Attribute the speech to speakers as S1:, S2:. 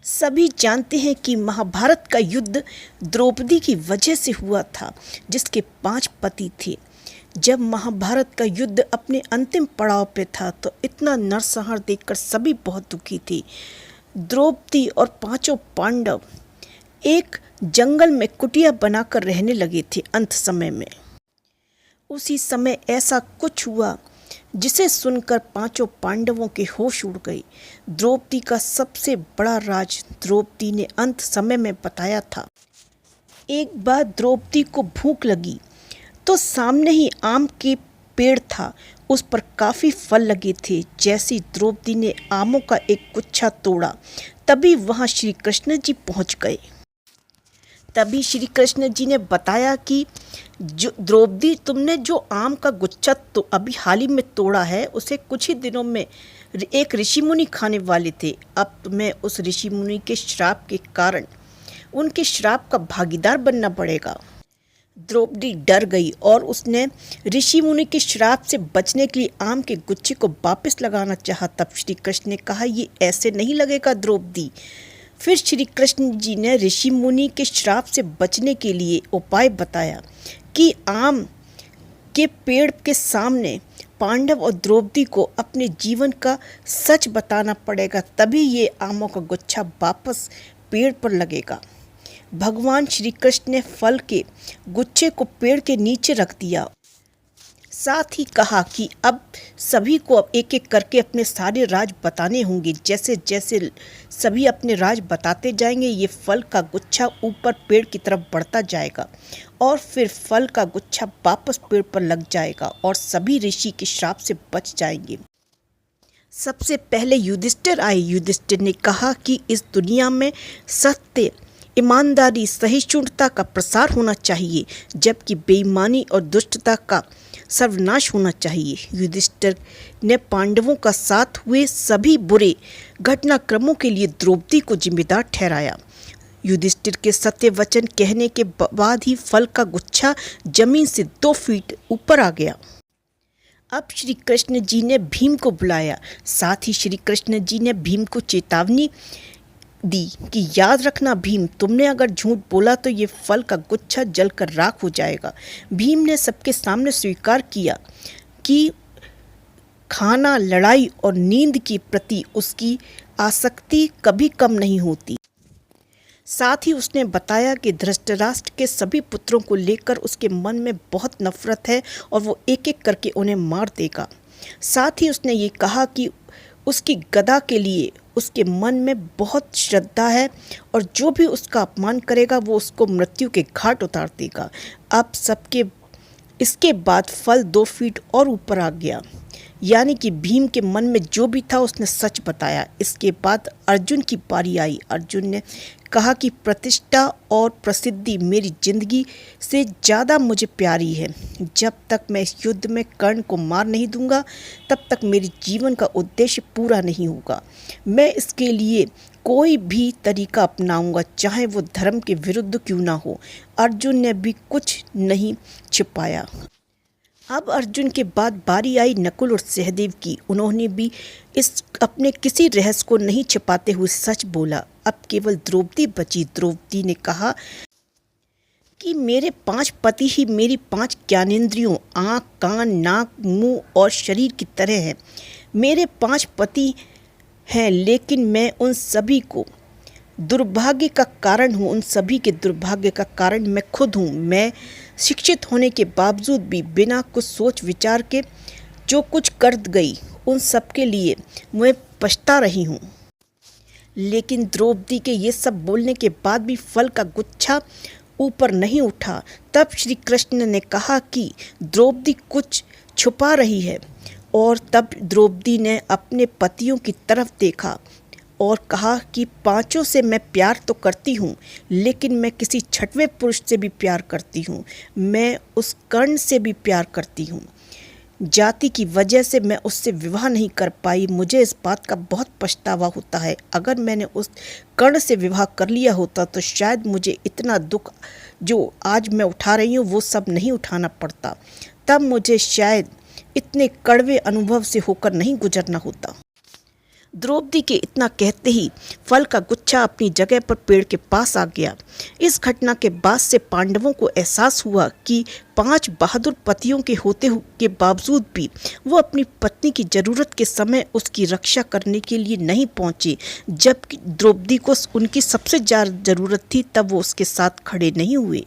S1: सभी जानते हैं कि महाभारत का युद्ध द्रौपदी की वजह से हुआ था, जिसके 5 पति थे। जब महाभारत का युद्ध अपने अंतिम पड़ाव पे था तो इतना नरसंहार देखकर सभी बहुत दुखी थे। द्रौपदी और 5 पांडव एक जंगल में कुटिया बनाकर रहने लगे थे। अंत समय में उसी समय ऐसा कुछ हुआ जिसे सुनकर 5 पांडवों के होश उड़ गए। द्रौपदी का सबसे बड़ा राज द्रौपदी ने अंत समय में बताया था। एक बार द्रौपदी को भूख लगी तो सामने ही आम के पेड़ था, उस पर काफ़ी फल लगे थे। जैसी द्रौपदी ने आमों का एक गुच्छा तोड़ा, तभी वहाँ श्री कृष्ण जी पहुँच गए। तभी श्री कृष्ण जी ने बताया कि जो द्रौपदी, तुमने जो आम का गुच्छा तो अभी हाल ही में तोड़ा है, उसे कुछ ही दिनों में एक ऋषि मुनि खाने वाले थे। अब तुम्हें उस ऋषि मुनि के श्राप के कारण उनके श्राप का भागीदार बनना पड़ेगा। द्रौपदी डर गई और उसने ऋषि मुनि के श्राप से बचने के लिए आम के गुच्छे को वापस लगाना चाहा। तब श्री कृष्ण ने कहा, ये ऐसे नहीं लगेगा द्रौपदी। फिर श्री कृष्ण जी ने ऋषि मुनि के श्राप से बचने के लिए उपाय बताया कि आम के पेड़ के सामने पांडव और द्रौपदी को अपने जीवन का सच बताना पड़ेगा, तभी ये आमों का गुच्छा वापस पेड़ पर लगेगा। भगवान श्री कृष्ण ने फल के गुच्छे को पेड़ के नीचे रख दिया। साथ ही कहा कि अब सभी को अब एक एक करके अपने सारे राज बताने होंगे। जैसे जैसे सभी अपने राज बताते जाएंगे, ये फल का गुच्छा ऊपर पेड़ की तरफ बढ़ता जाएगा और फिर फल का गुच्छा वापस पेड़ पर लग जाएगा और सभी ऋषि के श्राप से बच जाएंगे। सबसे पहले युधिष्ठिर आए। युधिष्ठिर ने कहा कि इस दुनिया में सत्य, ईमानदारी, सहिष्णुता का प्रसार होना चाहिए, जबकि बेईमानी और दुष्टता का सर्वनाश होना चाहिए। युधिष्ठिर ने पांडवों का साथ हुए सभी बुरे घटनाक्रमों के लिए द्रौपदी को जिम्मेदार ठहराया। युधिष्ठिर के सत्य वचन कहने के बाद ही फल का गुच्छा जमीन से 2 फीट ऊपर आ गया। अब श्री कृष्ण जी ने भीम को बुलाया। साथ ही श्री कृष्ण जी ने भीम को चेतावनी दी कि याद रखना भीम, तुमने अगर झूठ बोला तो ये फल का गुच्छा जलकर राख हो जाएगा। भीम ने सबके सामने स्वीकार किया कि खाना, लड़ाई और नींद के प्रति उसकी आसक्ति कभी कम नहीं होती। साथ ही उसने बताया कि धृतराष्ट्र के सभी पुत्रों को लेकर उसके मन में बहुत नफरत है और वो एक एक करके उन्हें मार देगा। साथ ही उसने ये कहा कि उसकी गदा के लिए उसके मन में बहुत श्रद्धा है और जो भी उसका अपमान करेगा वो उसको मृत्यु के घाट उतार देगा। अब इसके बाद फल 2 फीट और ऊपर आ गया, यानी कि भीम के मन में जो भी था उसने सच बताया। इसके बाद अर्जुन की बारी आई। अर्जुन ने कहा कि प्रतिष्ठा और प्रसिद्धि मेरी जिंदगी से ज़्यादा मुझे प्यारी है। जब तक मैं इस युद्ध में कर्ण को मार नहीं दूंगा, तब तक मेरे जीवन का उद्देश्य पूरा नहीं होगा। मैं इसके लिए कोई भी तरीका अपनाऊंगा, चाहे वो धर्म के विरुद्ध क्यों ना हो। अर्जुन ने भी कुछ नहीं छिपाया। अब अर्जुन के बाद बारी आई नकुल और सहदेव की। उन्होंने भी अपने किसी रहस्य को नहीं छिपाते हुए सच बोला। अब केवल द्रौपदी बची। द्रौपदी ने कहा कि मेरे 5 पति ही मेरी 5 ज्ञानेंद्रियों, आँख, कान, नाक, मुंह और शरीर की तरह हैं। मेरे 5 पति हैं, लेकिन मैं उन सभी को दुर्भाग्य का कारण हूँ। उन सभी के दुर्भाग्य का कारण मैं खुद हूँ। मैं शिक्षित होने के बावजूद भी बिना कुछ सोच विचार के जो कुछ कर गई, उन सब के लिए मैं पछता रही हूँ। लेकिन द्रौपदी के ये सब बोलने के बाद भी फल का गुच्छा ऊपर नहीं उठा। तब श्री कृष्ण ने कहा कि द्रौपदी कुछ छुपा रही है, और तब द्रौपदी ने अपने पतियों की तरफ देखा और कहा कि 5 से मैं प्यार तो करती हूँ, लेकिन मैं किसी 6वें पुरुष से भी प्यार करती हूँ। मैं उस कर्ण से भी प्यार करती हूँ। जाति की वजह से मैं उससे विवाह नहीं कर पाई। मुझे इस बात का बहुत पछतावा होता है। अगर मैंने उस कर्ण से विवाह कर लिया होता तो शायद मुझे इतना दुख जो आज मैं उठा रही हूँ वो सब नहीं उठाना पड़ता। तब मुझे शायद इतने कड़वे अनुभव से होकर नहीं गुजरना होता। द्रौपदी के इतना कहते ही फल का गुच्छा अपनी जगह पर पेड़ के पास आ गया। इस घटना के बाद से पांडवों को एहसास हुआ कि 5 बहादुर पतियों के होते के बावजूद भी वो अपनी पत्नी की जरूरत के समय उसकी रक्षा करने के लिए नहीं पहुंचे। जब द्रौपदी को उनकी सबसे ज्यादा जरूरत थी तब वो उसके साथ खड़े नहीं हुए।